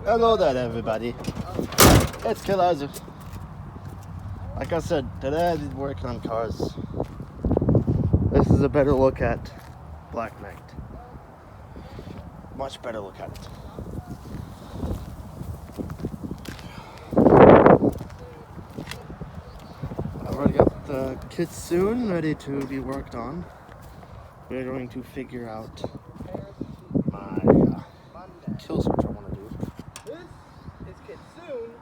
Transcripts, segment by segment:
Hello there, everybody. It's Kitsune. Like I said, today I did work on cars. This is a better look at Black Knight. Much better look at it. I've already got the Kitsune ready to be worked on. We're going to figure out my kill switch I want to do. This is Kitsune.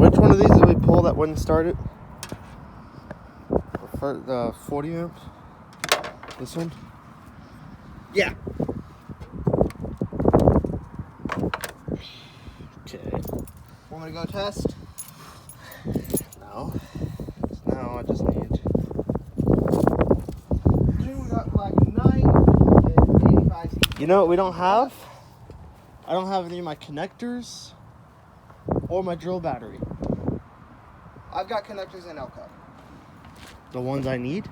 Which one of these did we pull that wouldn't start it? The 40 amp? This one? Yeah. Okay. Want me to go test? No. Now I just need. We got Black Knight and 85 cc. You know what we don't have? I don't have any of my connectors or my drill battery. I've got connectors in Elko. The ones I need?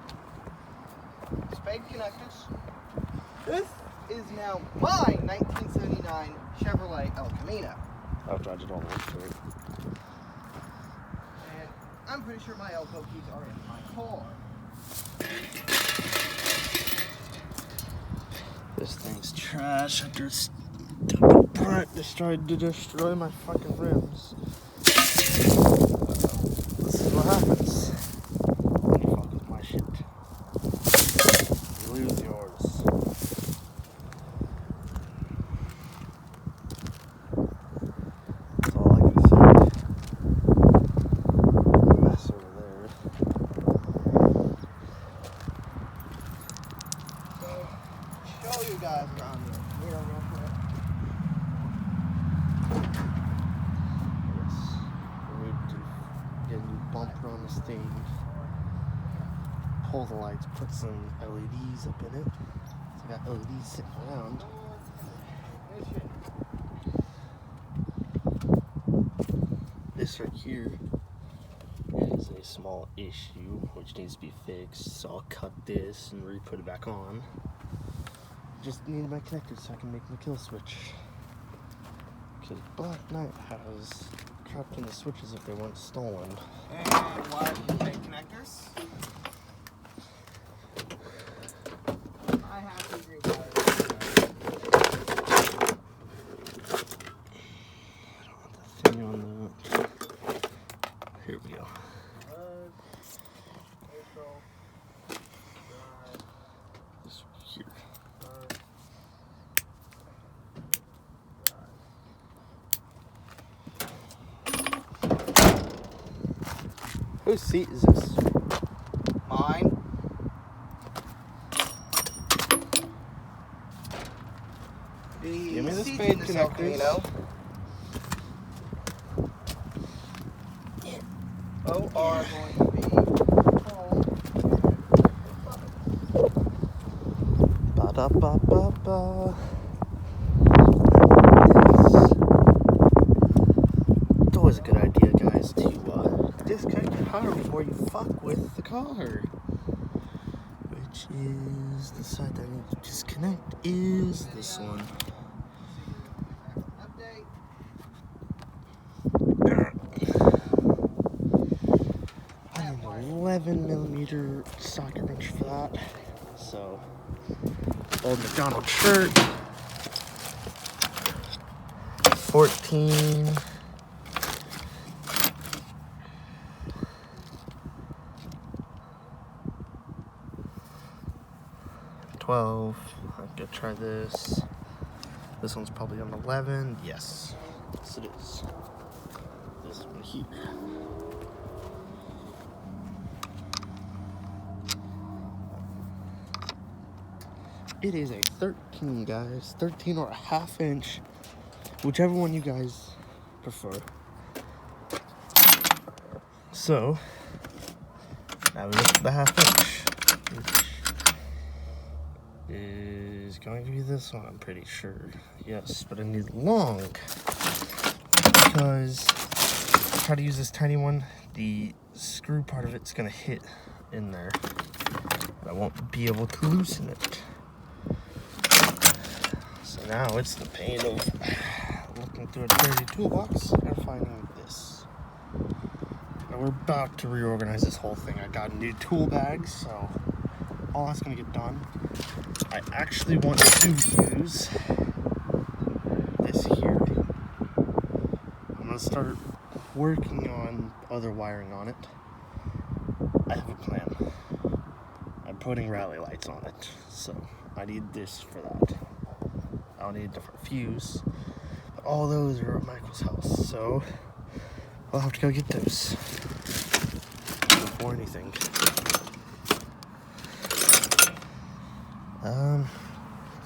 Spade connectors. This is now my 1979 Chevrolet El Camino. I'll charge it all the way straight. And I'm pretty sure my Elko keys are in my car. This thing's trash. I just tried to destroy my fucking rims. This is what happens when you fuck with my shit. You lose yours. That's all I can say. Mess over there. So, show you guys around here. Real quick. Yes. We need to get a new bumper on this thing. Pull the lights, put some LEDs up in it. So I got LEDs sitting around. This right here is a small issue which needs to be fixed. So I'll cut this and re-put it back on. Just need my connectors so I can make my kill switch. Because Black Knight has trapped in the switches if they weren't stolen. And why do you make connectors? I have to agree with that. I don't have the thing on that. Here we go. This here. Whose seat is this? Mine. Give me the seats spade in this El connectors. Camino are going to be Ba da ba ba ba. It's always a good idea, guys, to disconnect your car before you fuck with the car. Which is the side that I need to disconnect is this one. update. I need an 11mm socket wrench for that. So, old McDonald's shirt. 14. 12. I'm gonna try this. This one's probably on 11. Yes. Yes, it is. This one here. It is a 13, guys. 13 or a half inch. Whichever one you guys prefer. So, now we look at the half inch, which is going to be this one, I'm pretty sure. Yes, but I need long because if I try to use this tiny one, the screw part of it's going to hit in there. I won't be able to loosen it. So Now it's the pain of looking through a dirty toolbox and finding this. Now we're about to reorganize this whole thing. I got new tool bags, so all that's gonna get done. I actually want to use this here. I'm gonna start working on other wiring on it. I have a plan. I'm putting rally lights on it, so I need this for that. I'll need a different fuse. But all those are at Michael's house, so I'll have to go get those before anything.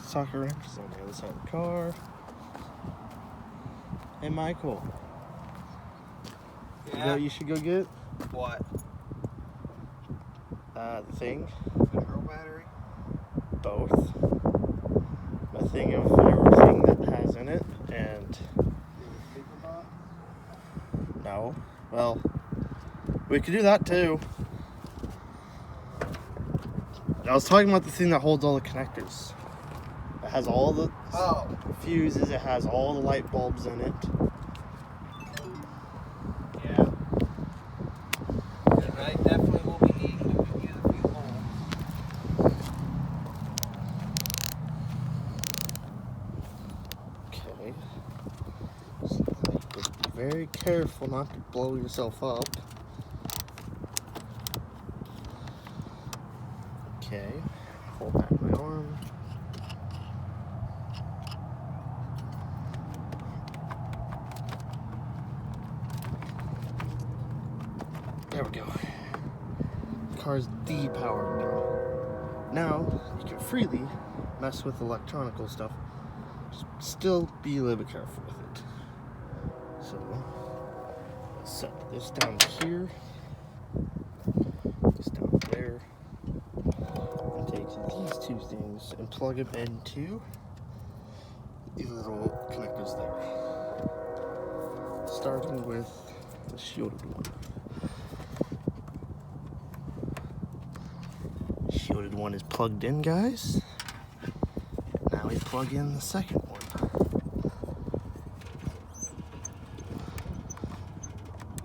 Soccer wrench is on the other side of the car. Hey, Michael. Yeah. You know what you should go get? What? The thing. Control battery? Both. A thing of everything that has in it, and Speaker box? no. Well, we could do that too. I was talking about the thing that holds all the connectors. It has all the fuses, it has all the light bulbs in it. Yeah. And I definitely will be needing to use a few holes. Okay. So you just be very careful not to blow yourself up. Okay. Hold back my arm. There we go. The car's depowered now. Now you can freely mess with electronical stuff. Just still be a little bit careful with it. So set this down here. This down there. And take these two things and plug them into these little connectors there. Starting with the shielded one. Shielded one is plugged in, guys. Now we plug in the second one.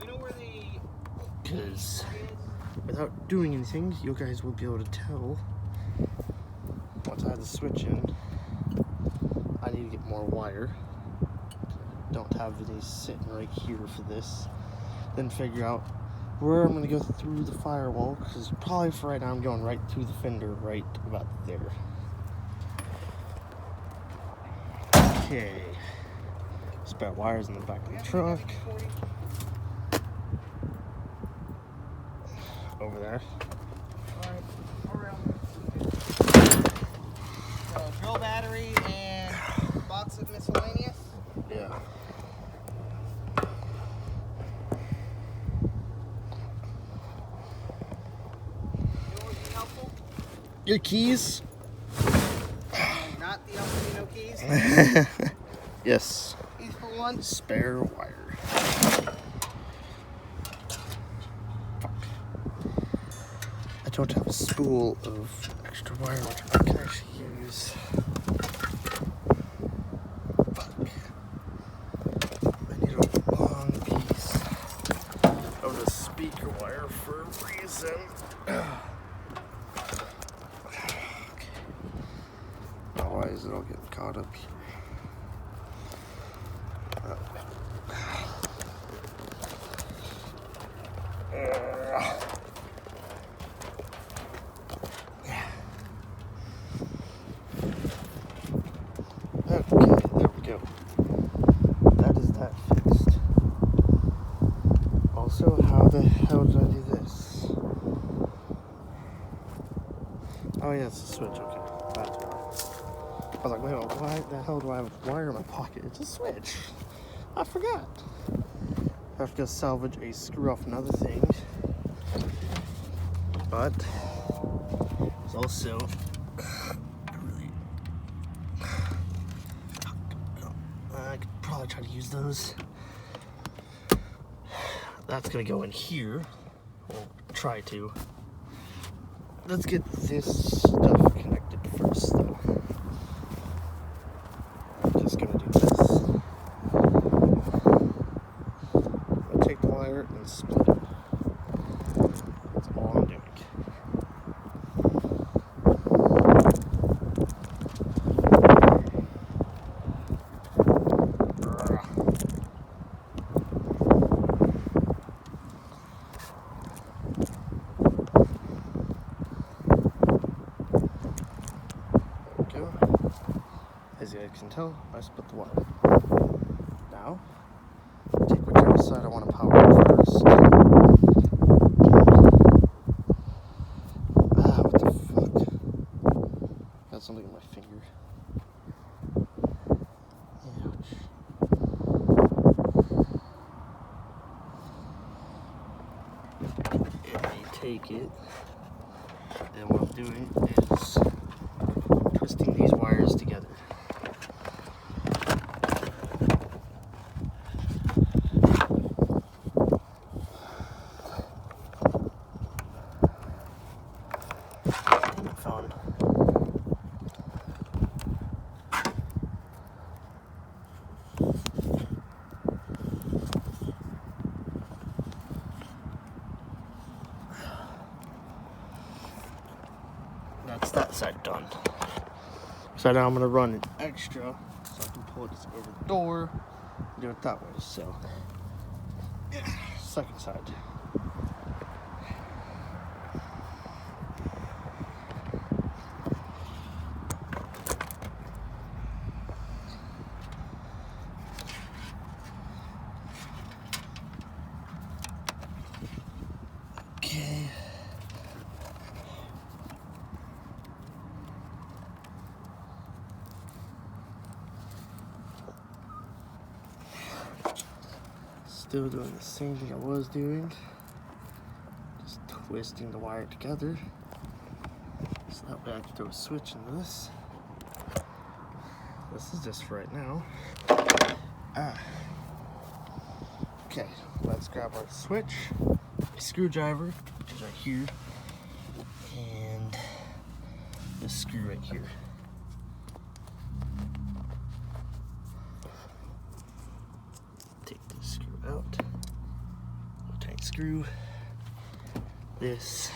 We know where the Because without doing anything, you guys will be able to tell once I have the switch in. I need to get more wire. Don't have any sitting right here for this. Then figure out where I'm going to go through the firewall, because probably for right now I'm going right through the fender right about there. Okay. Spare wires in the back of the truck. Over there. Alright, around. So, drill battery and box of miscellaneous. Yeah. Helpful? Your keys? Not the Alpino keys. Yes. Keys for one. Spare wire. Fuck. I don't have a spool of extra wire which I can actually use. Fuck. I need a long piece of the speaker wire for a reason. Otherwise it'll get caught up here. Okay, there we go. That is that fixed. Also, how the hell did I do this? Oh yeah, it's a switch, okay. That's why. I was like, wait, why the hell do I have a wire in my pocket? It's a switch. I forgot. I have to go salvage a screw off another thing. But there's also I could probably try to use those. That's gonna go in here. We'll try to. Let's get this stuff connected first, though. you guys can tell, I split the wire. Now, take whichever side I want to power on first. Ah, what the fuck? Got something in my finger. Ouch. Let me take it. And what I'm doing is twisting these wires together. Fun. That's that side done. So now I'm gonna run an extra so I can pull it over the door and do it that way. So, second side. Okay. Still doing the same thing I was doing. Just twisting the wire together. So that way I can throw a switch into this. This is just for right now. Okay, let's grab our switch, a screwdriver, which is right here, and this screw right here. Take this screw out. A tight screw. This.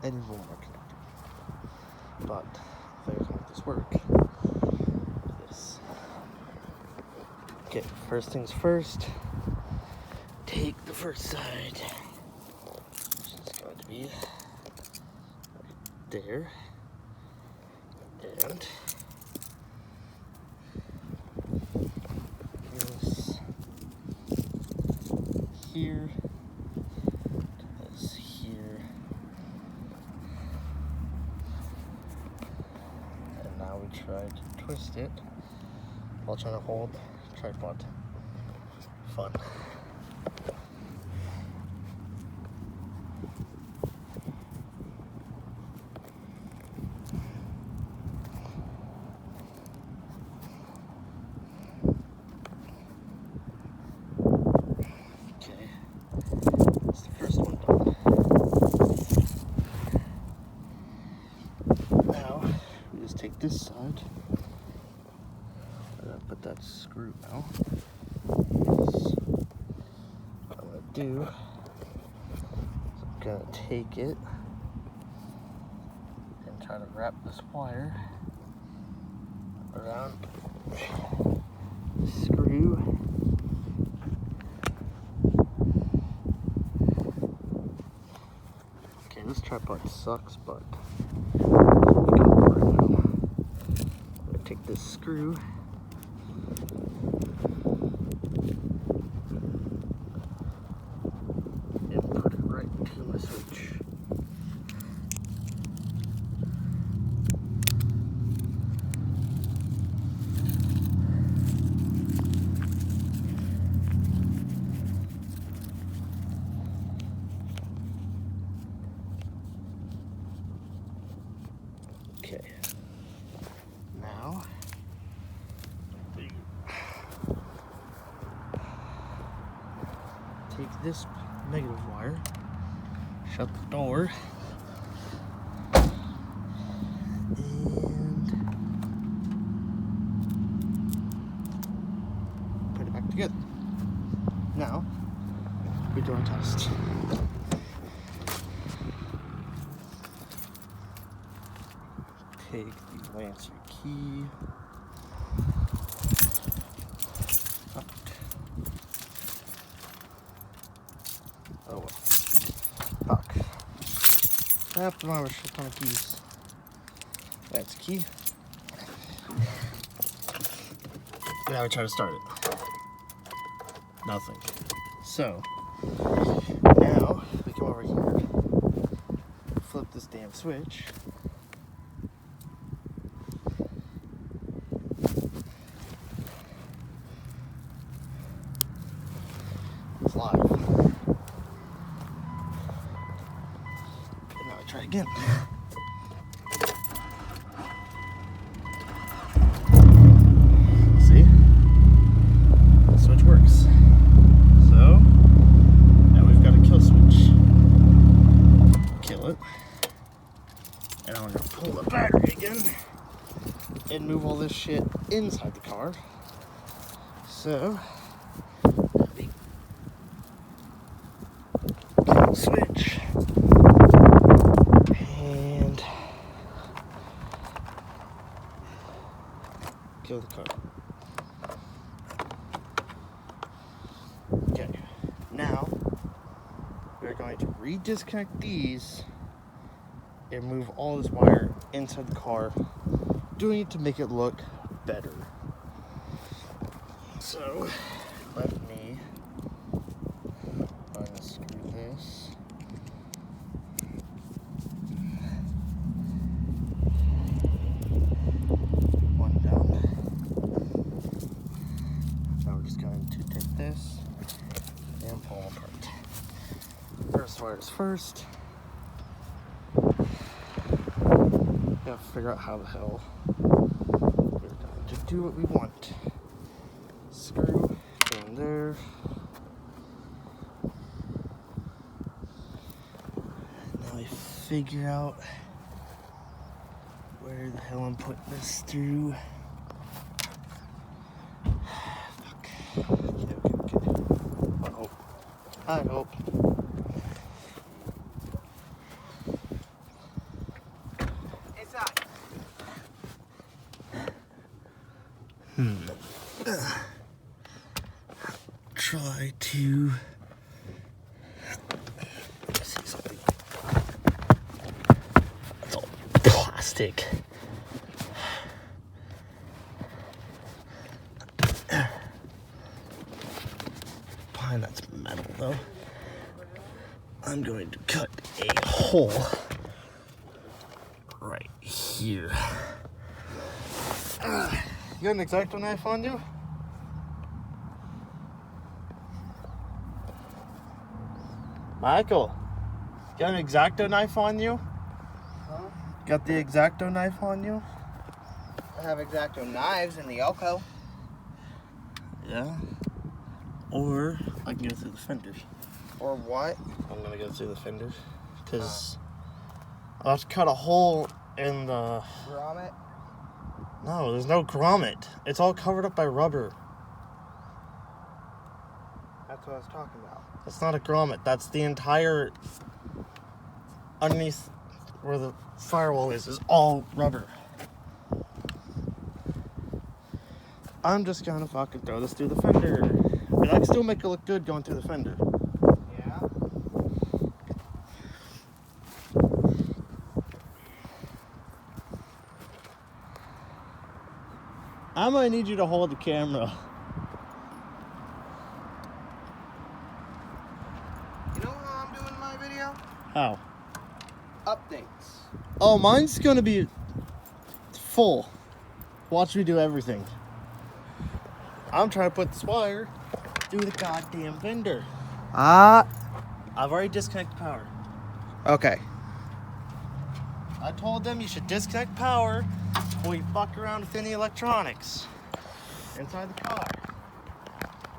And one more connector. But if I can make this work, this. Okay, first things first. Take the first side, which is going to be right there, and this here, this here, and now we try to twist it while trying to hold the tripod. Fun. Take this side. I'm gonna put that screw now. What I'm gonna do is I'm gonna take it and try to wrap this wire around the screw. Okay, this tripod sucks, but take this screw and put it right to my switch. Okay. Now, take this negative wire, shut the door, and put it back together. Now, we do our test. Take the Lancer key. Oh well. Fuck. I have to remember shit ton of keys. That's a key. Now we try to start it. Nothing. So, now we come over here, flip this damn switch. It's live. And now I try again. See? The switch works. So, now we've got a kill switch. Kill it. And I'm gonna pull the battery again and move all this shit inside the car. So, kill switch. And kill the car. Okay, now we're going to re-disconnect these and move all this wire inside the car, doing it to make it look better. So, let me unscrew this. One down. Now we're just going to take this and pull them apart. First wires first. Gotta figure out how the hell we're going to do what we want. Screw in there. Now I figure out where the hell I'm putting this through. Fuck. Okay. I hope. Try to see something. It's all plastic. Fine, that's metal though. I'm going to cut a hole right here. You got an X-Acto knife on you? Michael, got an X-Acto knife on you? Huh? Got the X-Acto knife on you? I have X-Acto knives in the Elko. Yeah. Or I can go through the fenders. Or what? I'm gonna go through the fenders because I'll have to cut a hole in the. Grommet? No, there's no grommet. It's all covered up by rubber. That's what I was talking about. That's not a grommet. That's the entire underneath where the firewall is all rubber. I'm just gonna fucking throw this through the fender. But I can still make it look good going through the fender. Yeah? I'm gonna need you to hold the camera. You know how I'm doing my video? How? Updates. Oh, mine's gonna be full. Watch me do everything. I'm trying to put this wire through the goddamn fender. I've already disconnected power. Okay. I told them you should disconnect power before you fuck around with any electronics inside the car.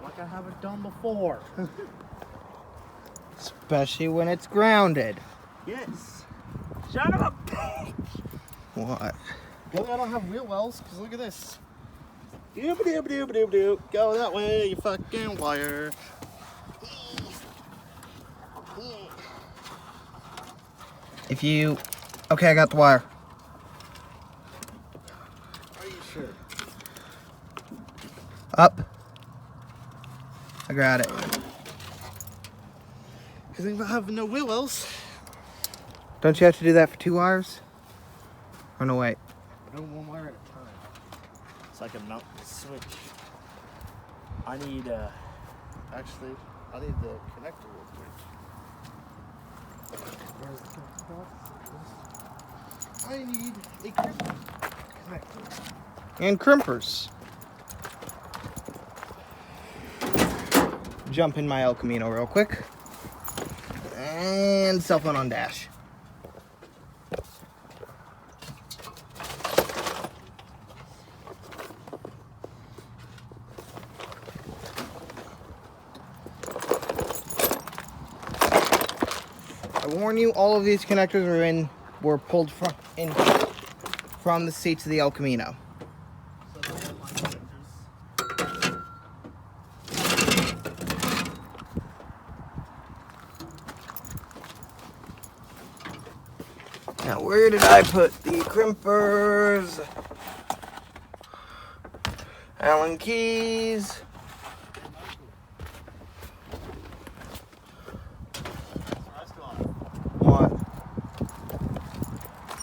Like I haven't done before. Especially when it's grounded. Yes. Shut up, bitch. What? Good thing I don't have wheel wells, because look at this. Doop-a-doop-a-doop-a-doop-a-doop. Go that way, you fucking wire. If you... Okay, I got the wire. Are you sure? Up. I got it. Because I have no wheel wells. Don't you have to do that for 2 wires? Oh, no, wait. I do one wire at a time. So I can mount the switch. I need, actually, I need the connector real quick. Where's the connector box? I need a connector. And crimpers. Jump in my El Camino real quick. And cell phone on dash. I warn you, all of these connectors were pulled from the seats of the El Camino. So those are my connectors. Now, where did I put the crimpers? Allen keys. What? And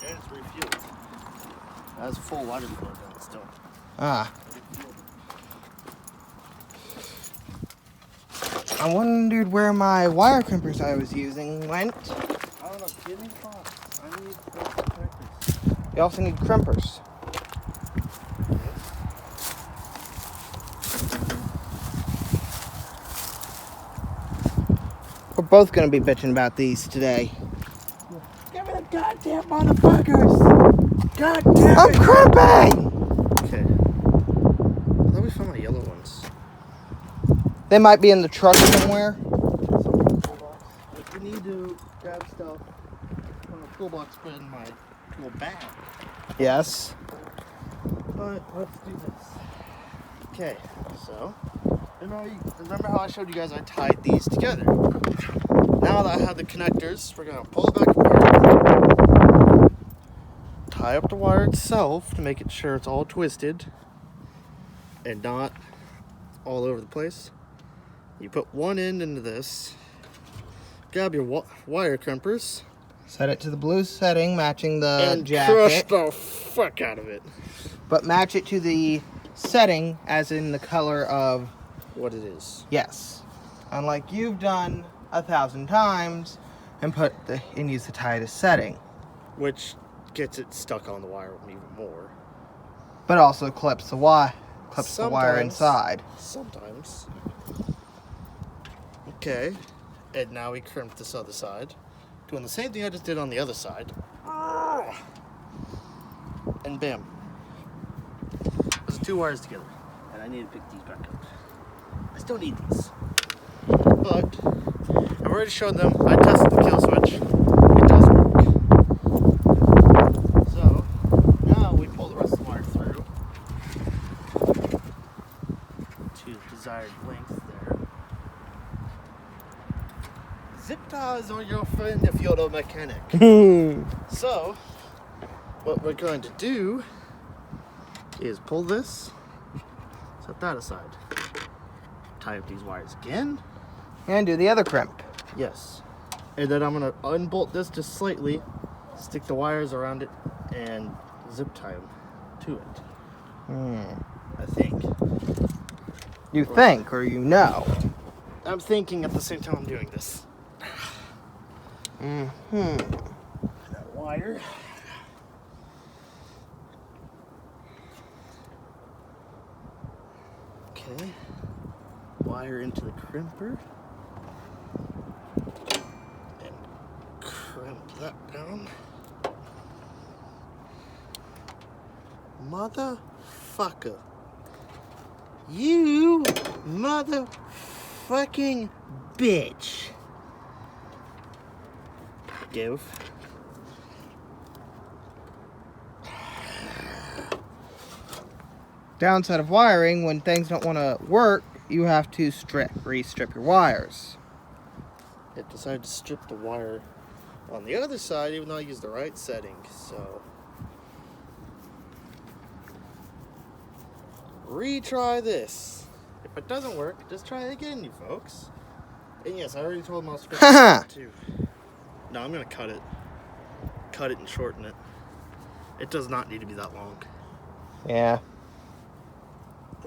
it's refueled. That's full water flow down still. Ah. I wondered where my wire crimpers I was using went. I don't know, give me thoughts. I need those connectors. You also need crimpers. We're both going to be bitching about these today. Give me the goddamn motherfuckers! God damn I'm it! crimping! Okay. I thought we found my yellow ones. They might be in the truck somewhere. If you need to grab stuff from the toolbox, put it in my tool bag. Yes. But let's do this. Okay, so remember how I showed you guys I tied these together. Now that I have the connectors, we're gonna pull it back apart, tie up the wire itself to make it sure it's all twisted and not all over the place. You put one end into this, grab your wire crimpers, Set it to the blue setting, matching the and jacket. crush the fuck out of it. But match it to the setting, as in the color of... What it is. Yes. Unlike you've done 1,000 times, and use the tightest setting. Which gets it stuck on the wire even more. But also clips the wire Sometimes. inside. Sometimes. Okay. And now we crimp this other side. Doing the same thing I just did on the other side. And bam. There's 2 wires together. And I need to pick these back up. I still need these. But I've already shown them. I tested the kill switch. It does work. So now we pull the rest of the wire through to the desired length there. Zip ties are your friend if you're a mechanic. So what we're going to do is pull this, set that aside, tie up these wires again. And do the other crimp. Yes. And then I'm going to unbolt this just slightly, stick the wires around it, and zip tie them to it. I think. You think, or you know. I'm thinking at the same time I'm doing this. That wire. Okay. Wire into the crimper. And crimp that down. Motherfucker. You motherfucking bitch. Give. Downside of wiring, when things don't want to work, you have to re-strip your wires. It decided to strip the wire on the other side, even though I used the right setting, so. Retry this. If it doesn't work, just try it again, you folks. And yes, I already told them I'll strip it too. No, I'm gonna cut it. cut it and shorten it. It does not need to be that long. Yeah.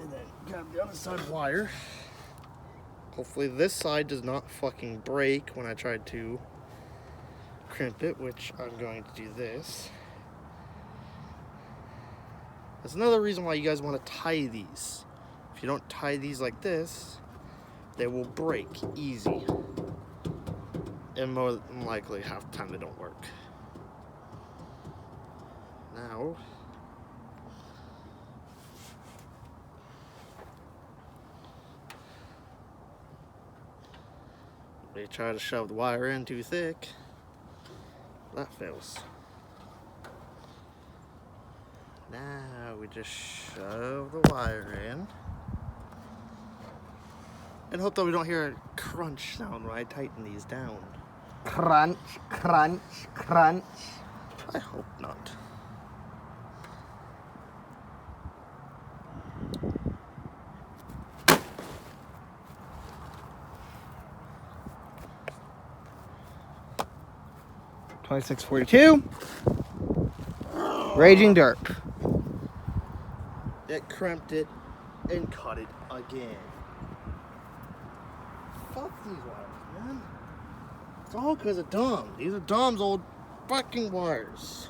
And then grab the other side wire. Hopefully this side does not fucking break when I try to crimp it, which I'm going to do this. That's another reason why you guys want to tie these. If you don't tie these like this, they will break easy. And more than likely, half the time they don't work. Now, they try to shove the wire in too thick. That fails. Now we just shove the wire in. And hope that we don't hear a crunch sound when I tighten these down. Crunch, crunch, crunch. I hope not. $26.42. Raging Derp. It crimped it and cut it again. Fuck these wires, man. It's all because of Dom. These are Dom's old fucking wires.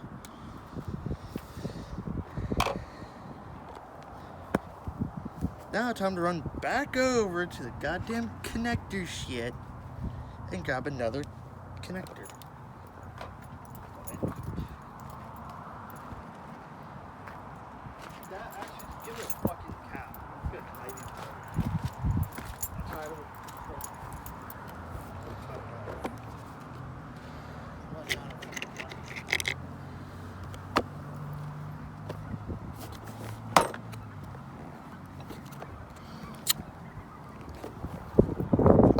Now time to run back over to the goddamn connector shit and grab another connector. That actually, give it a fucking cap. Good lighting. That's right over.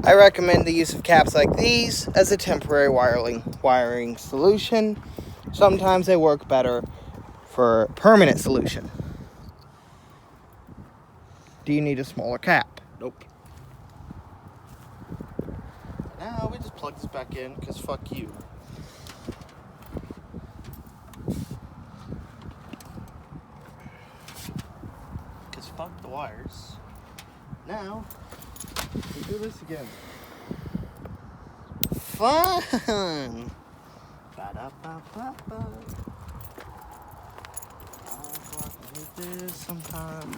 I recommend the use of caps like these as a temporary wiring solution. Sometimes they work better for a permanent solution. Do you need a smaller cap? Nope. Now we just plug this back in, because fuck you. Because fuck the wires. Now, we do this again. Fun! Ba-da-ba-ba-ba. I'll fuck with this sometimes.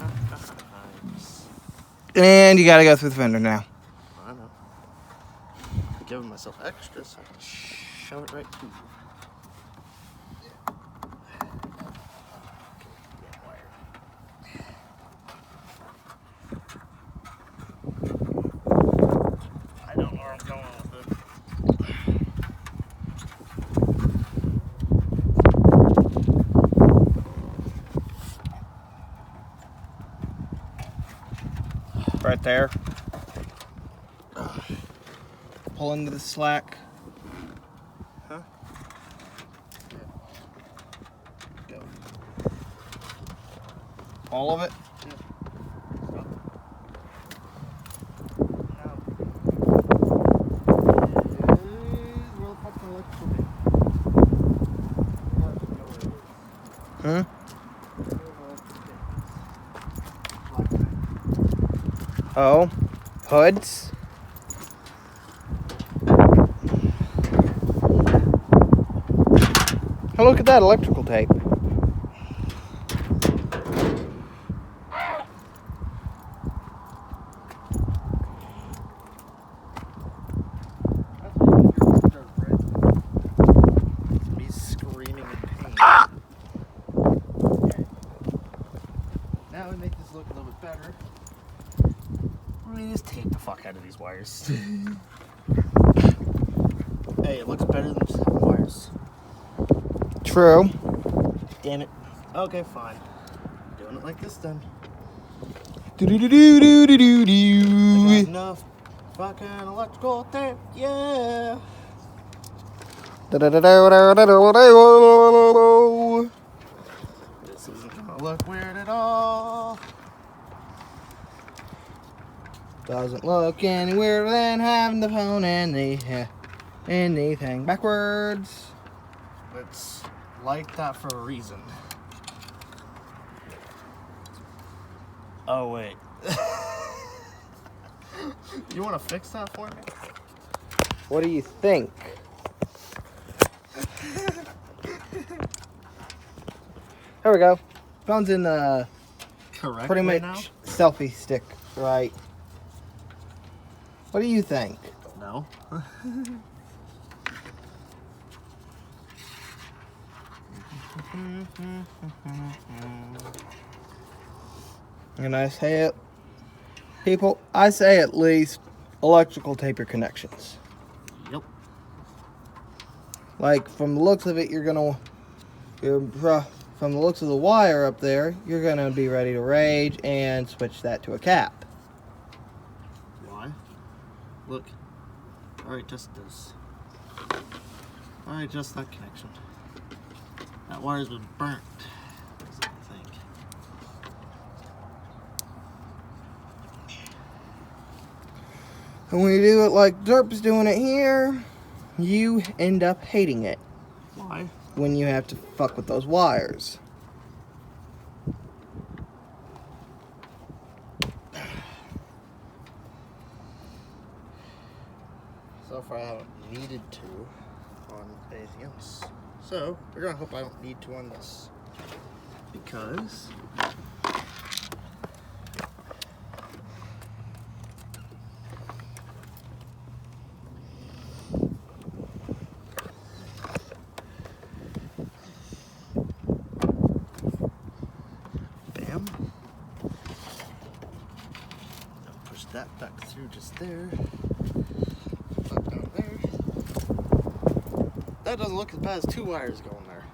And you gotta go through the fender now. I know. I'm giving myself extra so I can shove it right through. I don't know where I'm going with it. Right there. Pull into the slack. Huh? Yeah. Go. All of it. Yeah. Stop. Now. Where the fuck's my electrical bit? Hmm? Oh, hoods. Oh, look at that electrical tape. Me screaming in pain. Now we make this look a little bit better. Let me just tape the fuck out of these wires. Hey, it looks better than just having wires. True. Damn it. Okay, fine. Doing it like this then. Do do do do do do do I do. got enough fucking electrical tape. Yeah. Da da da da da da da da. This isn't gonna look weird at all. Doesn't look any weirder than having the phone in the anything backwards. It's like that for a reason. Oh, wait. You want to fix that for me? What do you think? There we go. Phone's in the Correct pretty way much selfie stick, right? What do you think? now? No. And I say it, people, I say at least electrical tape your connections. Yep. Like, from the looks of it, from the looks of the wire up there, you're gonna be ready to rage and switch that to a cap. Why? Look. Alright, just this. Alright, just that connection. That wire's been burnt. That's what I think. And when you do it like Derp's doing it here, you end up hating it Why? when you have to fuck with those wires. So far I haven't needed to on anything else. So, we're gonna hope I don't need to on this. Because bam. Push that back through just there. Back down there. That doesn't look as bad as two wires going there.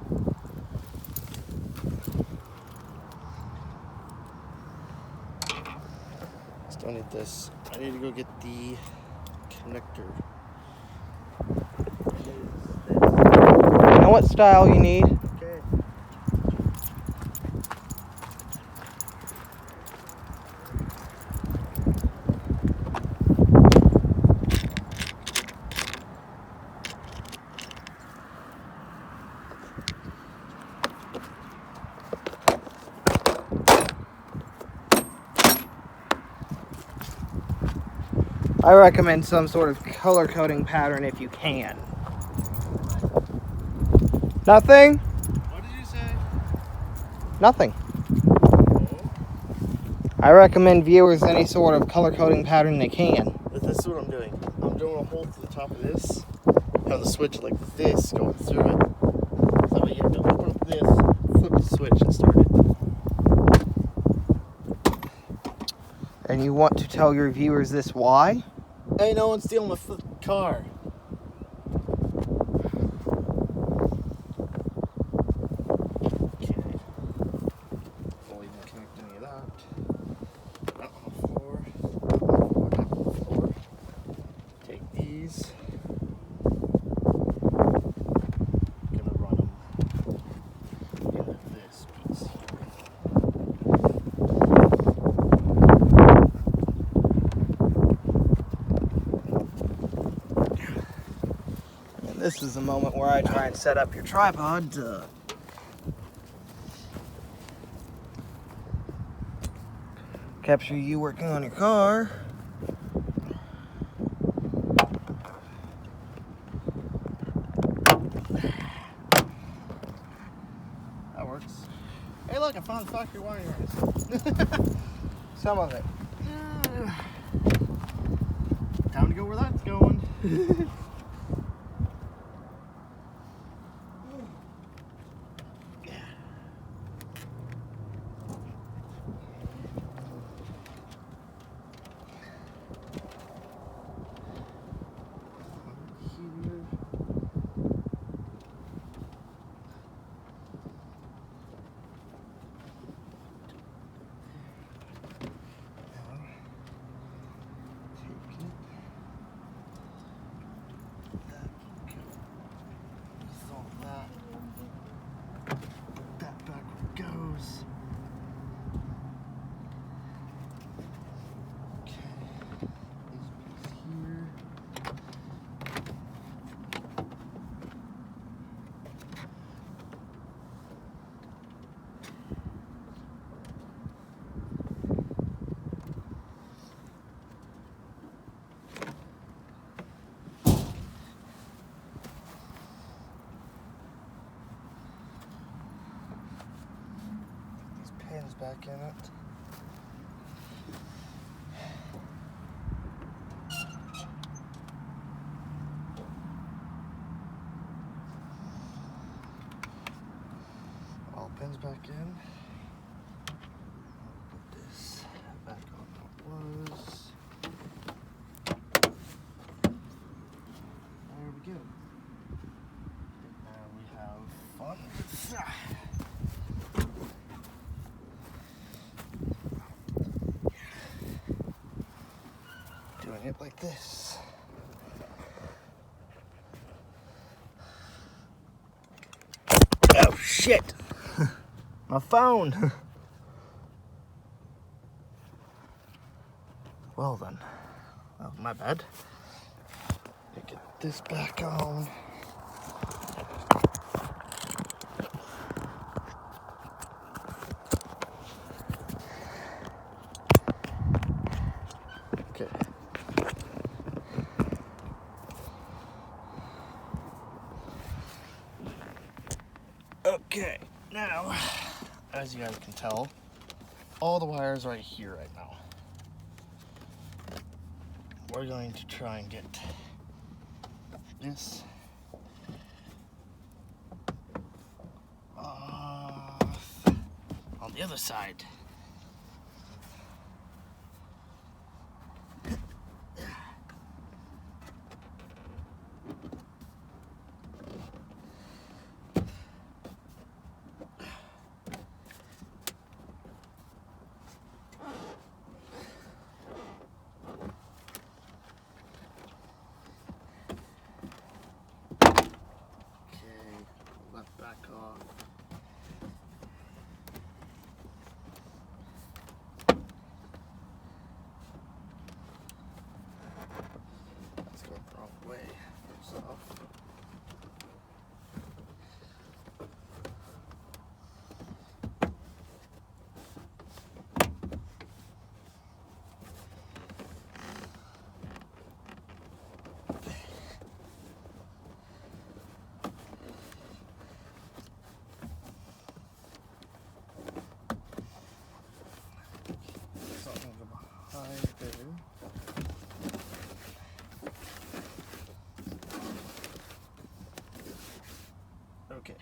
Still need this. I need to go get the connector. You know what style you need? Okay. I recommend some sort of color coding pattern if you can. Nothing? What did you say? Nothing. Oh. I recommend viewers any sort of color coding pattern they can. But this is what I'm doing. I'm doing a hole to the top of this. Have the switch like this going through it. So that way you have to open up this, flip the switch, and start it. And you want to tell your viewers this why? Hey, no one's stealing my car. Okay. Don't even connect any of that. Not on the floor. Not on the floor. Take these. Gonna run them into this piece. And this is the moment where I try and set up your tripod to capture you working on your car. That works. Hey, look, I found the factory wiring harness. Some of it. Time to go where that's going. back in it. All pins back in. Put this back on how it was. There we go. Now we have fun with that. Doing it like this. Oh shit! My phone! Well then. Oh, my bad. Get this back on. Okay. Okay, now, as you guys can tell, all the wires are right here right now. We're going to try and get this off on the other side. Back off. Let's go the wrong way. First off. Okay.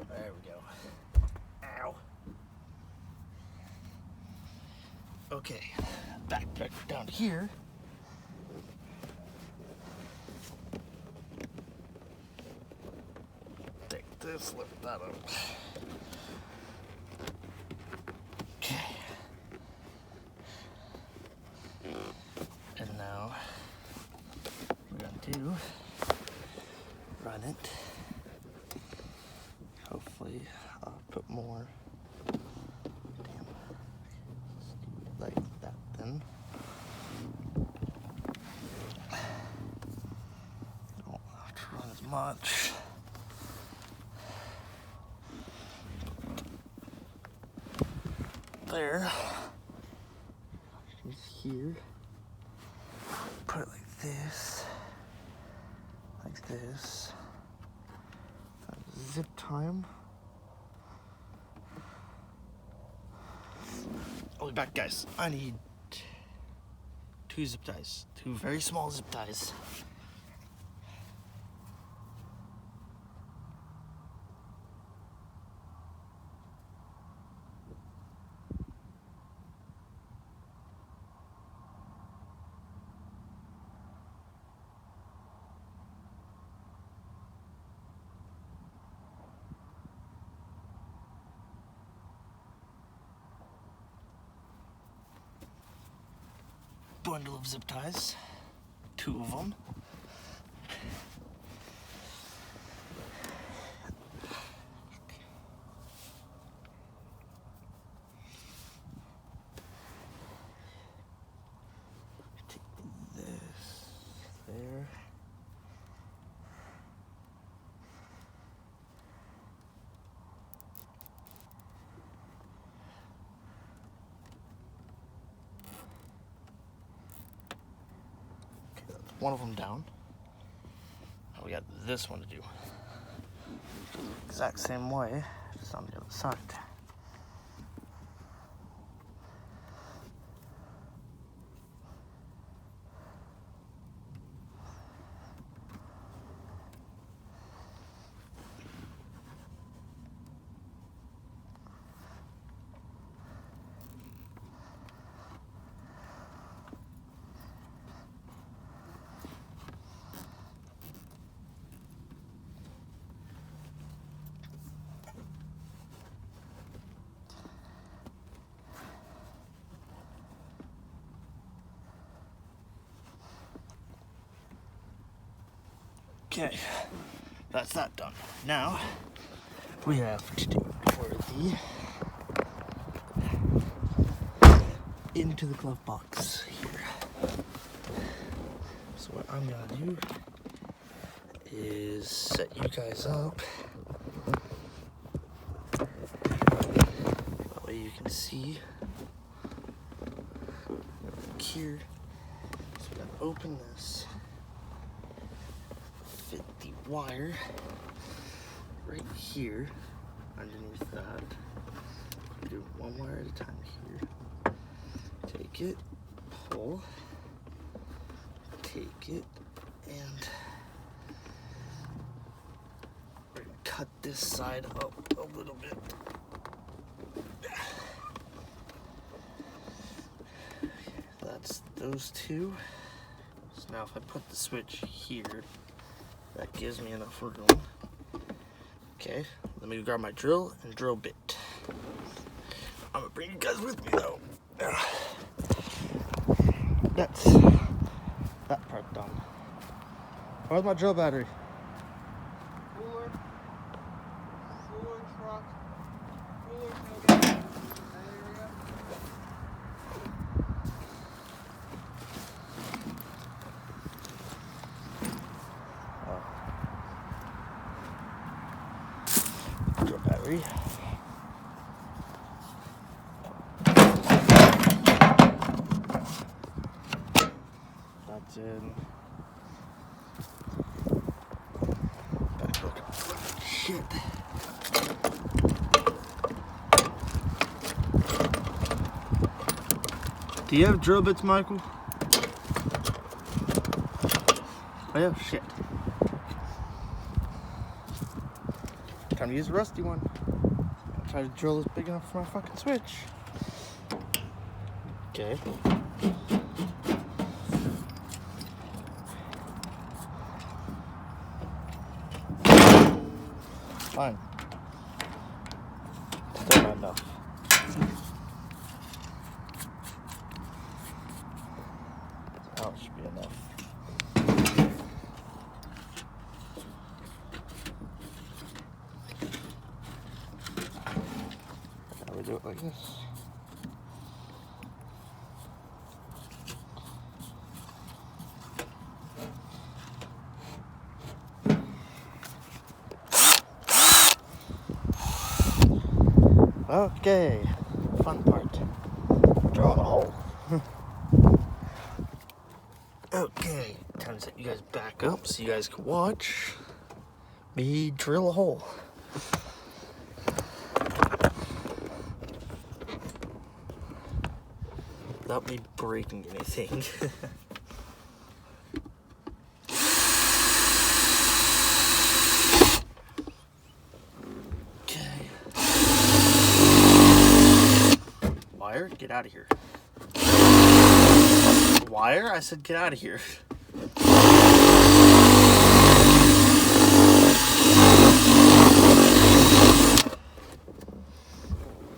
There we go. Ow. Okay, back down here. Take this, lift that up. Okay. And now we're going to run it. Hopefully I'll put more. Damn. Like that then. Don't have to run as much. There. She's here. Put it like this. Like this. Zip time. I'll be back, guys. I need 2 zip ties. 2 very small zip ties. Bundle of zip ties. 2 of them. Take this there. one of them down. Now we got this one to do. Exact same way, just on the other side. Okay, that's that done. Now, we have to do for the into the glove box here. So what I'm gonna do is set you guys up. That way you can see here. So we're gonna open this. Fit the wire right here underneath that. Do one wire at a time here. Take it, pull, take it, and we're gonna cut this side up a little bit. That's those two. So now if I put the switch here, that gives me enough room. Okay, let me grab my drill and drill bit. I'm gonna bring you guys with me though. That's that part done. Where's my drill battery? Cooler truck, cooler tailgate. There we go. Drill battery. That's in. Shit. Do you have drill bits, Michael? Oh yeah, shit. Time to use a rusty one. I'll try to drill this big enough for my fucking switch. Okay. Fine. Still not enough. That should be enough. Now we do it like this. Okay, fun part. Draw the hole. Okay, time to set you guys back up so you guys can watch me drill a hole. Without me breaking anything. Wire, get out of here. Wire? I said get out of here.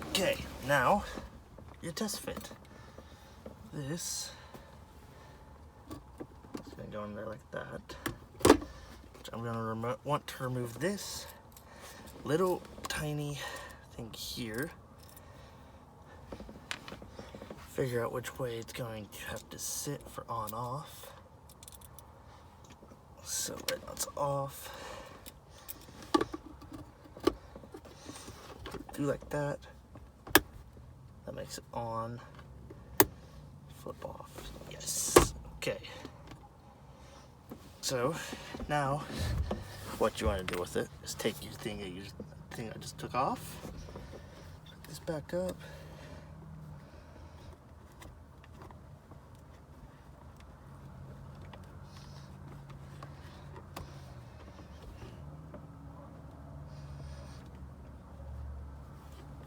Okay, now your test fit. This is gonna go in there like that. Which I'm gonna want to remove this little tiny thing here. Figure out which way it's going to have to sit for on off. So right now it's off. Do like that. That makes it on. Flip off. Yes. Okay. So now what you want to do with it is take your thing I just took off, put this back up,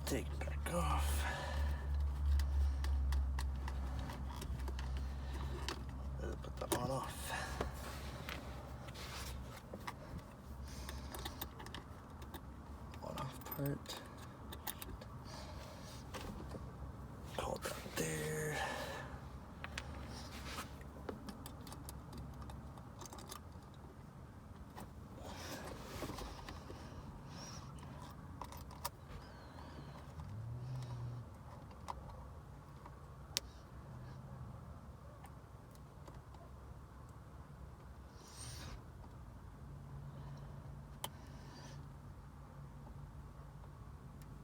take it back off, put that on off. Part. Hold that there.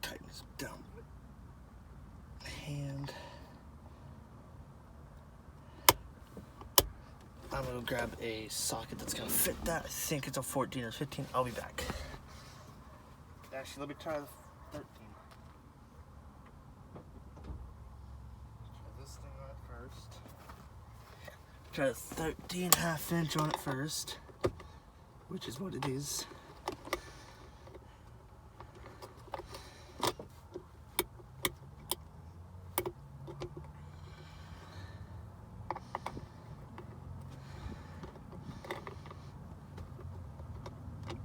Tighten this down with my hand. I'm gonna grab a socket that's gonna fit that. I think it's a 14 or 15. I'll be back. Actually, let me try the 13. Try this thing on it first. Try the 13 half-inch on it first, which is what it is.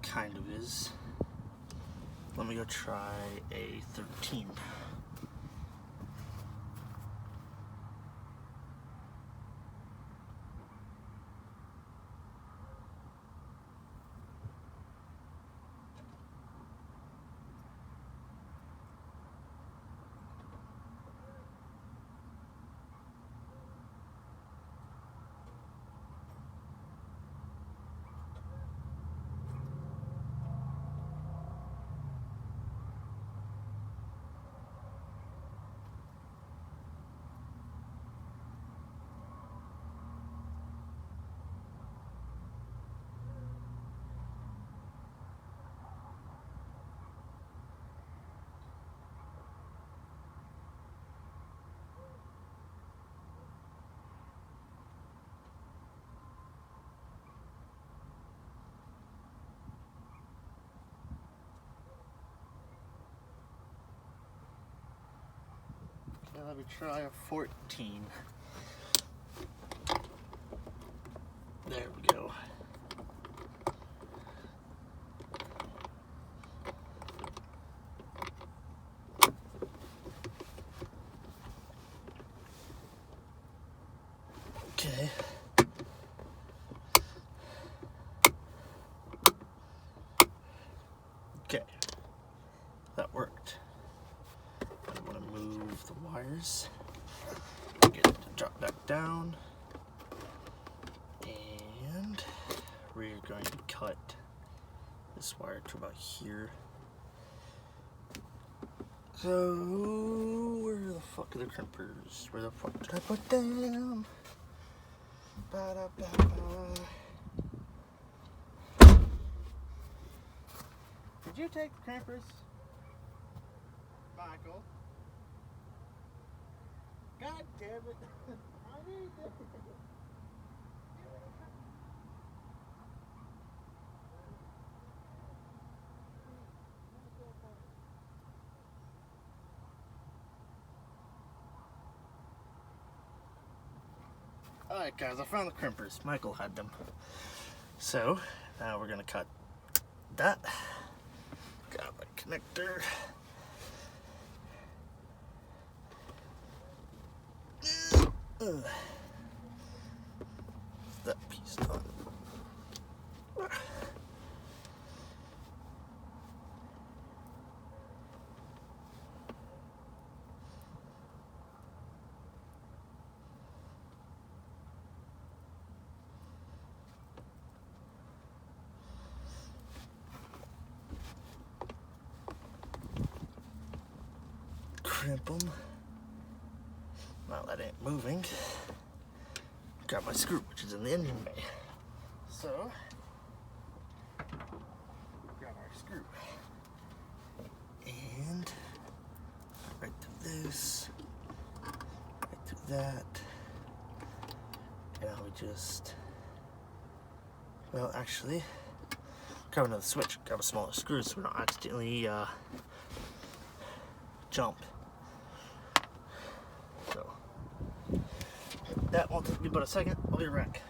Kind of is. Let me go try a 13. Now let me try a 14. There we go. Okay. Okay. That worked. I'm going to move the wires, get it to drop back down, and we're going to cut this wire to about here. So, where the fuck are the crimpers? Where the fuck did I put them? Ba-da-ba-ba. Did you take the crimpers, Michael? God damn it. I need them. Alright guys, I found the crimpers. Michael had them. So, now we're gonna cut that. Got my connector. That piece done. Crimp them. Now that ain't moving. Grab my screw, which is in the engine bay. So, grab our screw. And right through this, right through that. And now we just, well, actually, grab another switch, grab a smaller screw so we don't accidentally jump. So, that won't take me but a second. I'll be right back.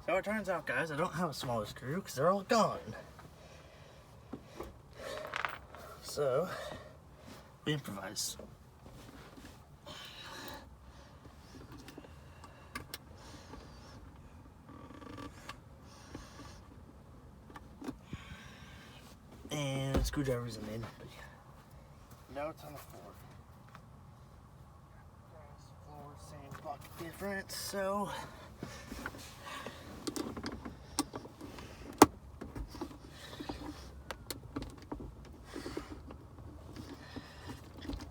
So it turns out, guys, I don't have a smaller screw because they're all gone. So, we improvise. And the screwdriver's in, but yeah. Now it's on the floor. Floor, same bucket difference, so.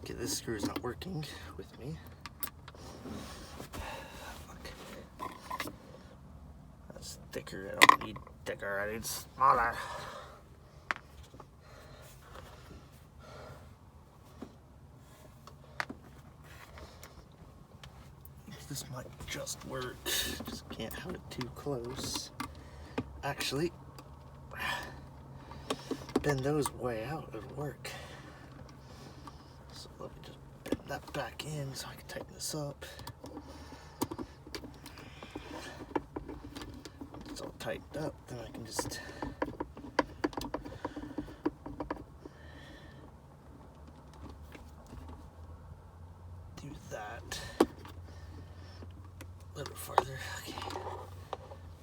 Okay, this screw is not working with me. Fuck. That's thicker. I don't need thicker. I need smaller. This might just work. Just can't have it too close. Actually, bend those way out, it'll work. So let me just bend that back in so I can tighten this up. It's all tightened up, then I can just do that. A little bit farther. Okay.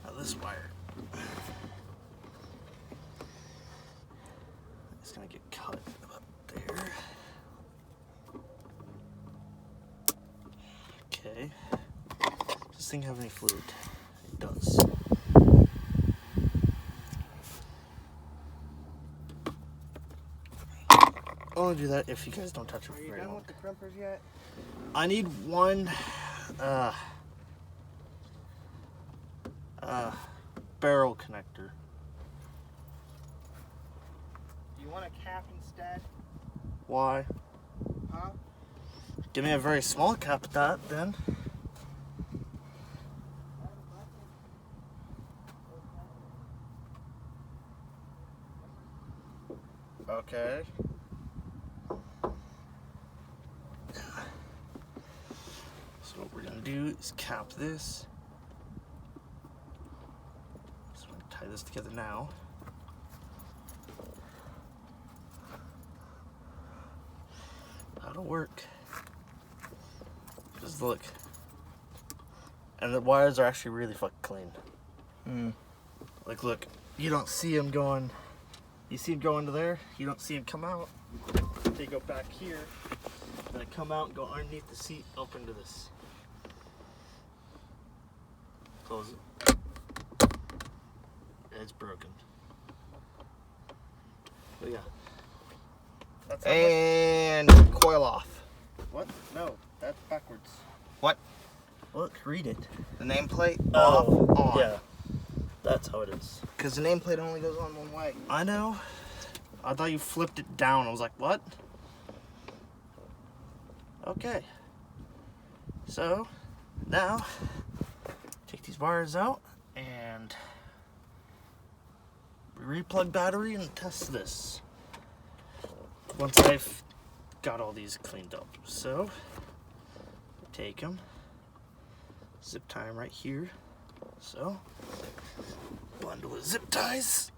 Now this wire. It's gonna get cut about there. Okay. Does this thing have any fluid? It does. I'll only do that if you guys don't touch it. Are you done with the crimpers yet? I need one barrel connector. You want a cap instead? Why? Huh? Give me a very small cap at that, then. Okay. So what we're gonna do is cap this. So I'm gonna tie this together now. That'll work. Just look. And the wires are actually really fucking clean. Hmm. Like, look, you don't see them going. You see them go into there. You don't see them come out. They go back here. And they come out and go underneath the seat up into this. Close it. It's broken. But yeah. That's And coil off. what? No, that's backwards. What? Look, read it. The nameplate off, on. Yeah. That's how it is. Because the nameplate only goes on one way. I know. I thought you flipped it down. I was like, what? Okay. So, now, take these wires out and replug battery and test this. Once I've got all these cleaned up. So, take them, zip tie them right here. So, bundle of zip ties.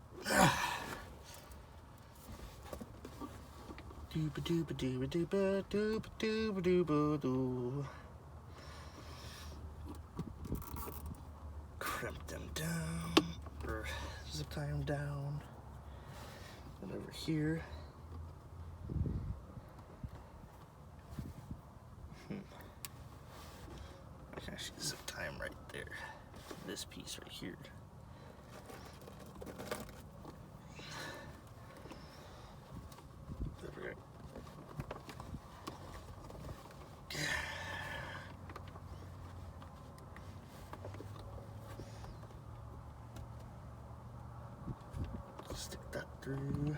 Dooba dooba dooba dooba dooba dooba dooba doo. Crimp them down, or zip tie them down. And over here. I can actually zip tie them right there. This piece right here. There we go. Stick that through.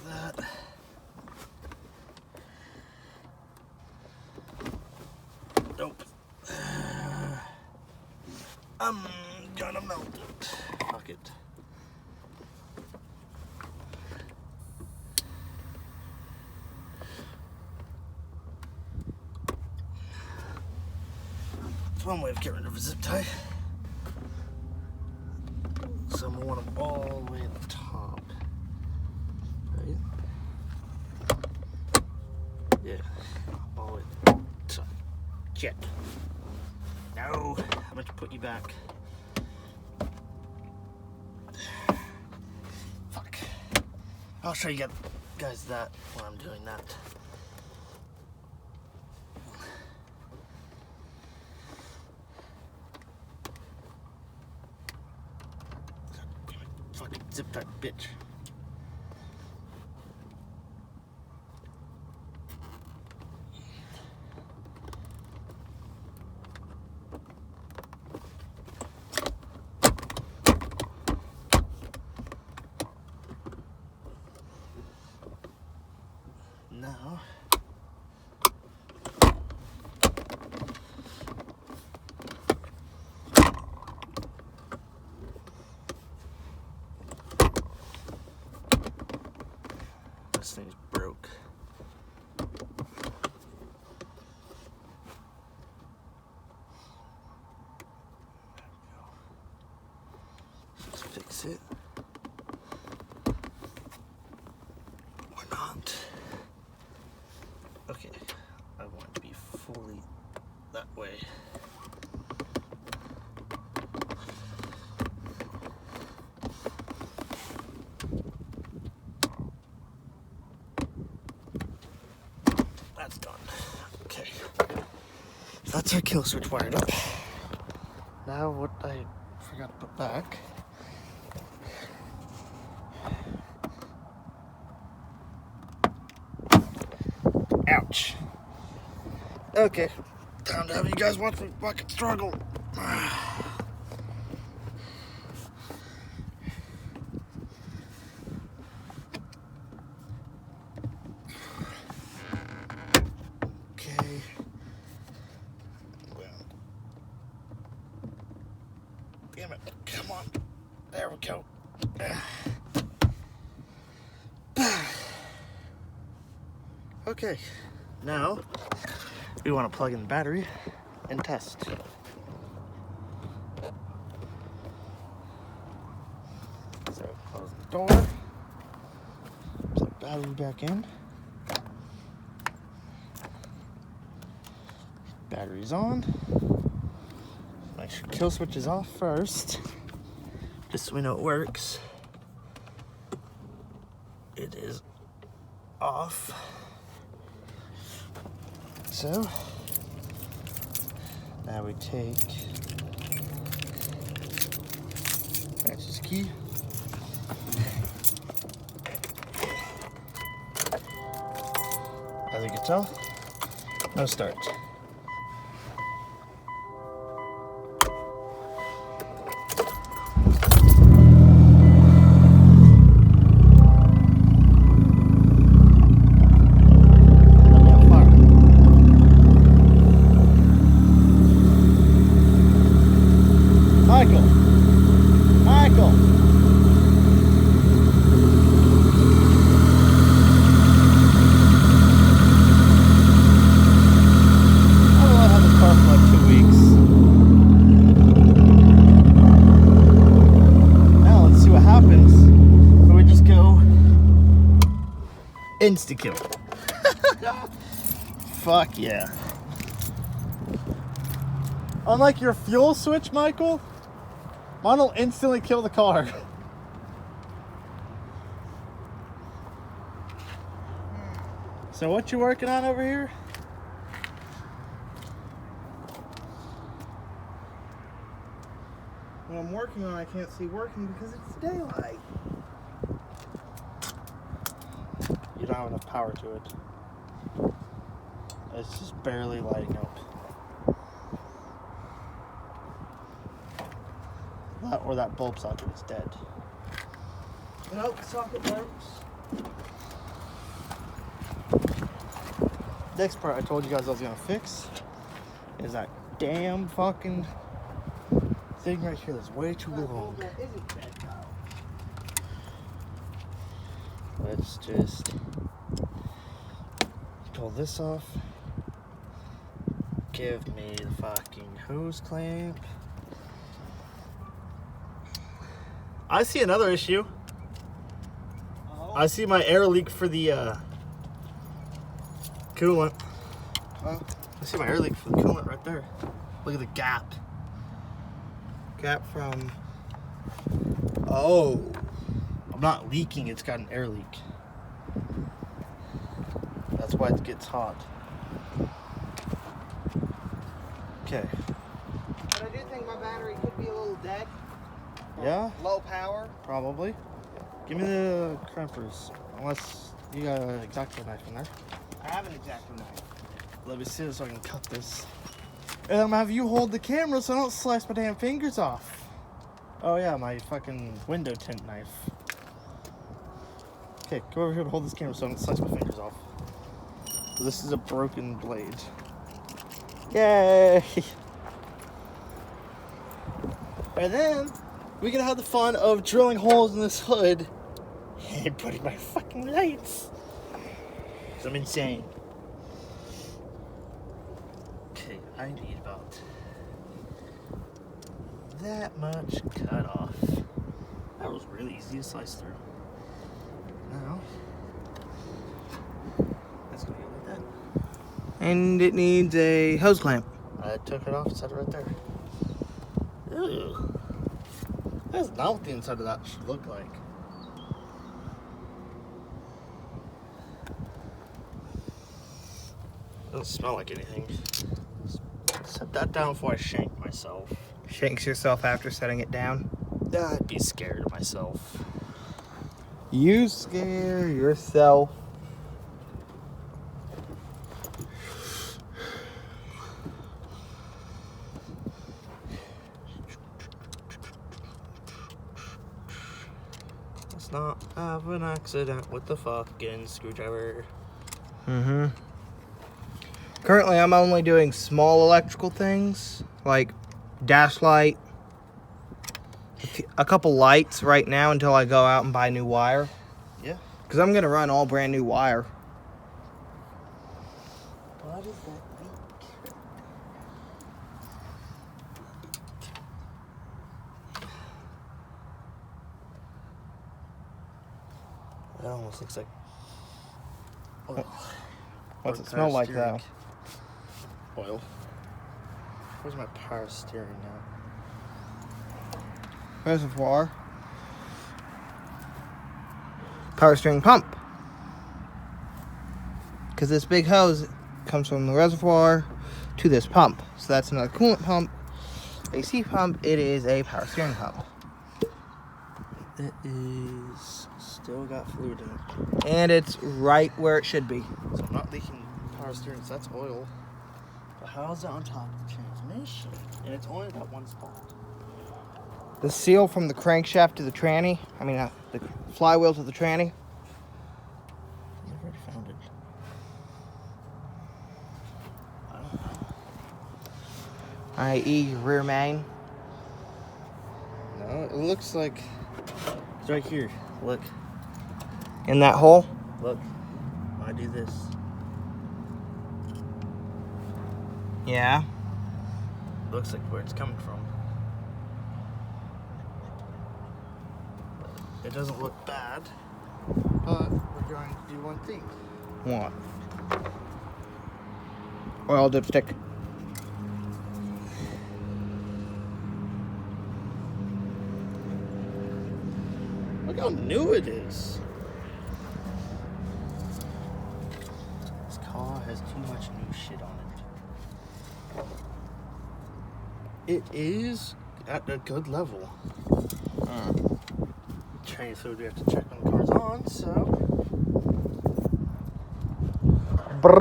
That. Nope. I'm gonna melt it. Fuck it. That's one way of getting rid of a zip tie. So I'm gonna want them all the way at the top. Right? Yeah. All the way at the top. Shit. No. I'm going to put you back. Fuck. I'll show you guys that while I'm doing that. Fucking zip tie bitch. Now, this thing's broke. Let's fix it. Or not. Okay, I want it to be fully that way. That's done. Okay. So that's our kill switch wired up. Now what I forgot to put back. Ouch. Okay, time to have you guys watch me fucking struggle. Okay. Well. Damn it. Come on. There we go. Okay, now we want to plug in the battery and test. So close the door, plug battery back in. Battery's on. Make sure kill switch is off first, just so we know it works. It is off. So, now we take Francis key. As you can tell, no start. Michael. Insta kill. Fuck yeah. Unlike your fuel switch, Michael, mine will instantly kill the car. So what you working on over here? What I'm working on, I can't see working because it's daylight. You don't have enough power to it. It's just barely lighting up. That bulb socket is dead. Nope, socket works. Next part I told you guys I was gonna fix is that damn fucking thing right here that's way too long. That isn't dead, Kyle. Let's just pull this off. Give me the fucking hose clamp. I see another issue. Oh. I see my air leak for the coolant. Huh? I see my air leak for the coolant right there. Look at the gap. Gap from. Oh. I'm not leaking, it's got an air leak. That's why it gets hot. Okay. But I do think my battery could be a little dead. Yeah, Low power. probably. Give me the crimpers. Unless you got an X-Acto knife in there. I have an X-Acto knife. Let me see so I can cut this. And I'm gonna have you hold the camera so I don't slice my damn fingers off. Oh yeah, my fucking window tint knife. Okay, come over here and hold this camera so I don't slice my fingers off. This is a broken blade. Yay! And then we can have the fun of drilling holes in this hood and putting my fucking lights. 'Cause I'm insane. Okay, I need about that much cut off. That was really easy to slice through. Now, that's gonna go like that. And it needs a hose clamp. I took it off and set it right there. Ew. That's not what the inside of that should look like. Doesn't smell like anything. Set that down before I shank myself. Shanks yourself after setting it down. I'd be scared of myself. You scare yourself. Let's not have an accident with the fucking screwdriver. Mm-hmm. Currently, I'm only doing small electrical things, like dash light, a couple lights right now until I go out and buy new wire. Yeah. Because I'm going to run all brand new wire. What is that leak? That almost looks like oil. What's Or it smell power like, though? steering. Oil. Where's my power steering now? Reservoir. Power steering pump. Because this big hose comes from the reservoir to this pump. So that's another coolant pump. AC pump. It is a power steering pump. It is still got fluid in it. And it's right where it should be. So I'm not leaking power steering, so that's oil. But how is it on top of the transmission? And it's only that one spot. The seal from the crankshaft to the tranny. The flywheel to the tranny. I've already found it. I don't know. I.e. rear main. No, it looks like it's right here. Look, In that hole. look. I do this. Yeah. Looks like where it's coming from. It doesn't look bad. But we're going to do one thing. What? Oil dipstick. Look how new it is. This car has too much new shit on it. It is at a good level. Train food we have to check when the car's on, so. You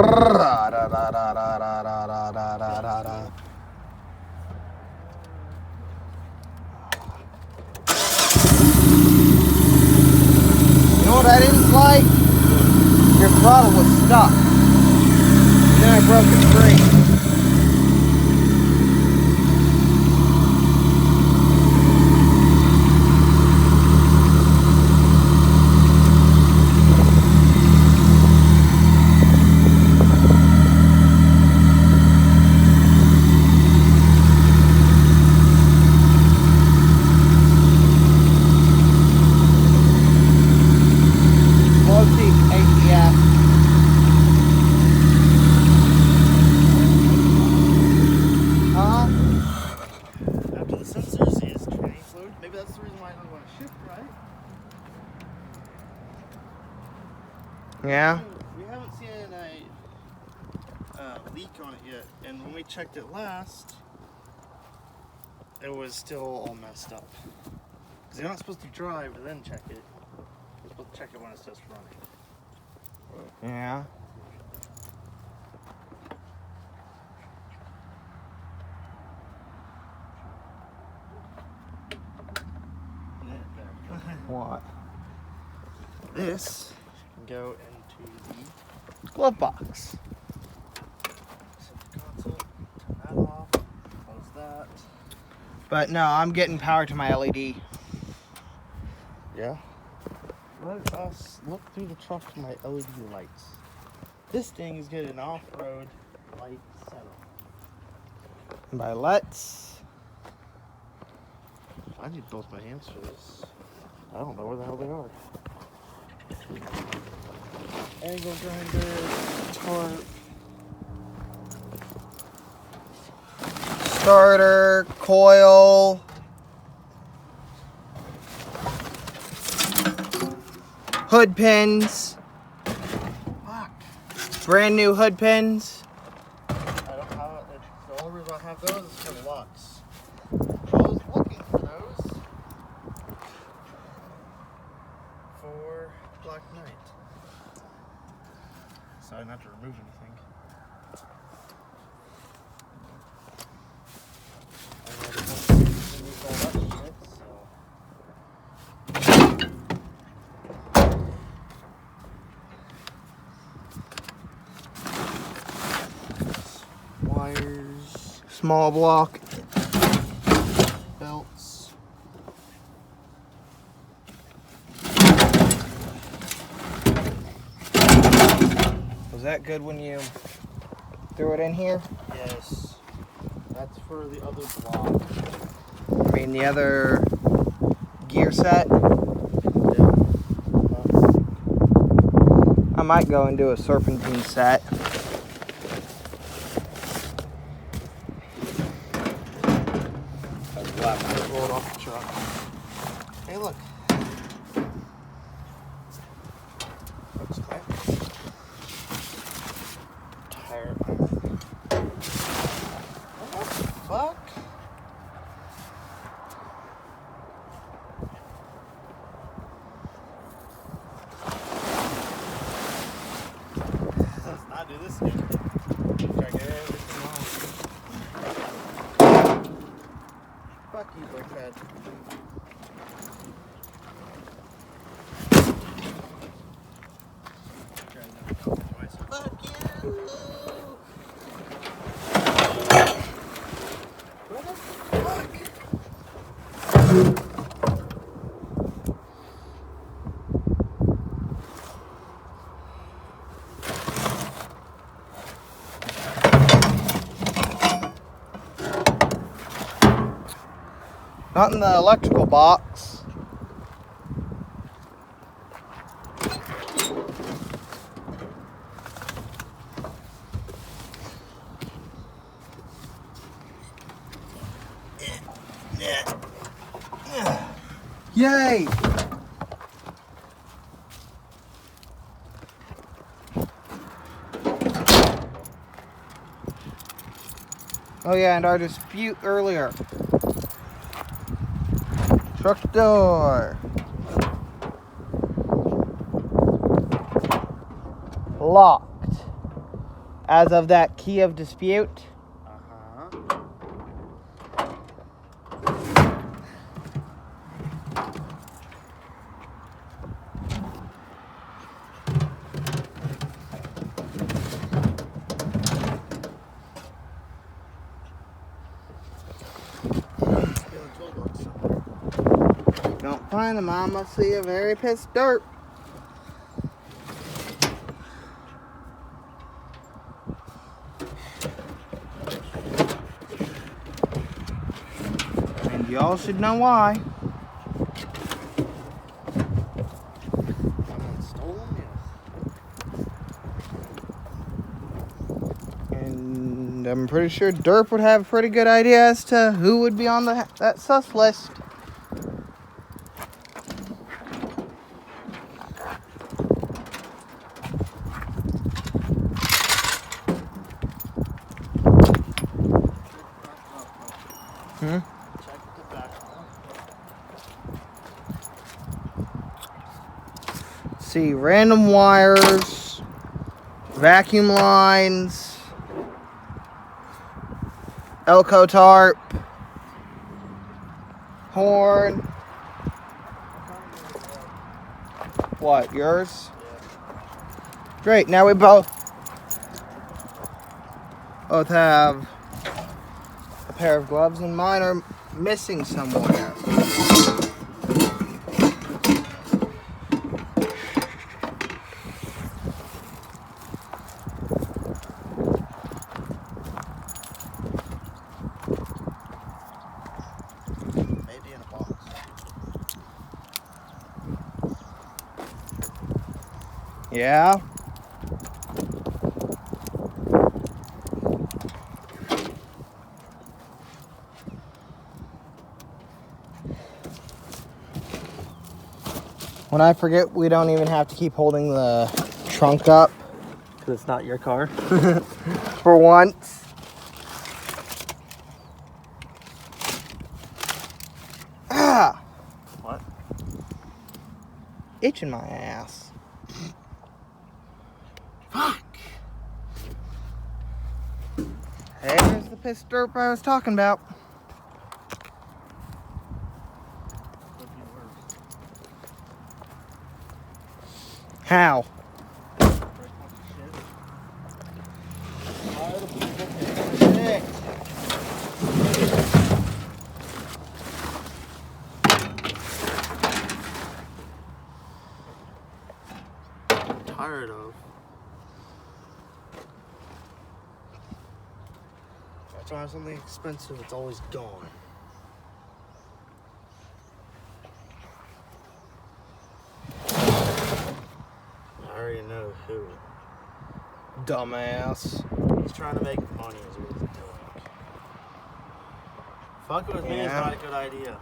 know what I didn't like? Your throttle was stuck. And then I broke it free. After the sensors is train fluid. Maybe that's the reason why I don't want to shift right. Yeah? We haven't seen a leak on it yet, and when we checked it last, it was still all messed up. Because you're not supposed to drive and then check it. You're supposed to check it when it's just running. Yeah. What? This can go into the Glove box. center console. Turn that off. Close that. But no, I'm getting power to my LED. Yeah. Let us look through the truck to my LED lights. This thing is getting an off-road light setup. And by let's. I need both my hands for this. I don't know where the hell they are. Angle grinder, tarp. Starter, coil. Hood pins. Fuck. Brand new hood pins. I don't have it. The only reason I have those is for the locks. I was looking for those for Black Knight. So I didn't have to remove anything. I already have to remove all that shit, so. Wires, Small block. belts. Was that good when you threw it in here? Yes. That's for the other block. I mean, the other gear set. Yeah. I might go and do a serpentine set. That's black. I rolled off the truck. Hey, look. Looks crack. Tire iron. What the fuck? Let's not do this again. Try to get everything off. Fuck you, Buckhead. Fuck you! What the fuck? Not in the electrical box. Yay! Oh yeah, and our dispute earlier. Truck door. Locked. As of that key of dispute. Don't find them, I must see a very pissed dirt. And y'all should know why. Someone stole them? Yes. And I'm pretty sure Derp would have a pretty good idea as to who would be on that sus list. Check the back. See, random wires, vacuum lines, Elko tarp, horn. What, yours? Great, now we both have a pair of gloves, and mine are missing somewhere. Maybe in a box. Yeah? When I forget, we don't even have to keep holding the trunk up Because it's not your car. for once. Ah! What? Itching my ass. Fuck! There's the piss derp I was talking about. How? Tired of. If I try something expensive, it's always gone. I already know who. Dumbass. He's trying to make money is what he's doing. Fucking with me is Yeah. not a good idea.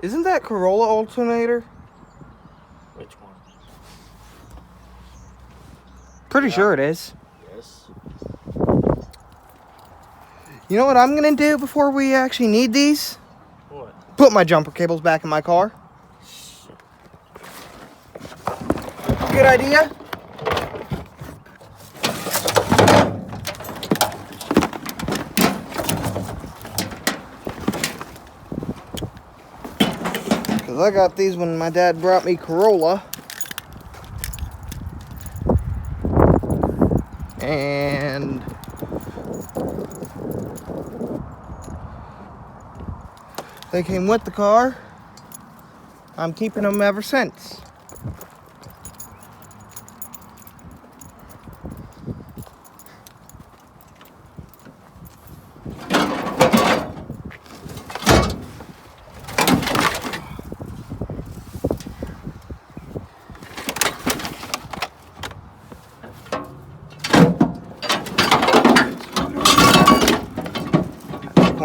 Isn't that Corolla alternator? Which one? Pretty Yeah. sure it is. Yes. You know what I'm gonna do before we actually need these? What? Put my jumper cables back in my car. Good idea. Cause I got these when my dad brought me Corolla. And they came with the car. I'm keeping them ever since.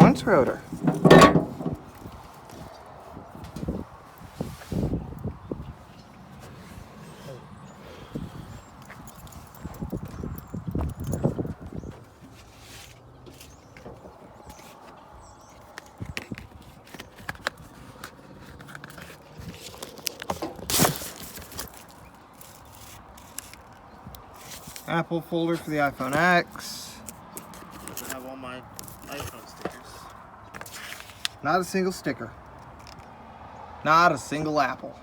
Once rotor. Apple folder for the iPhone X. I have all my iPhone stickers. Not a single sticker. Not a single apple.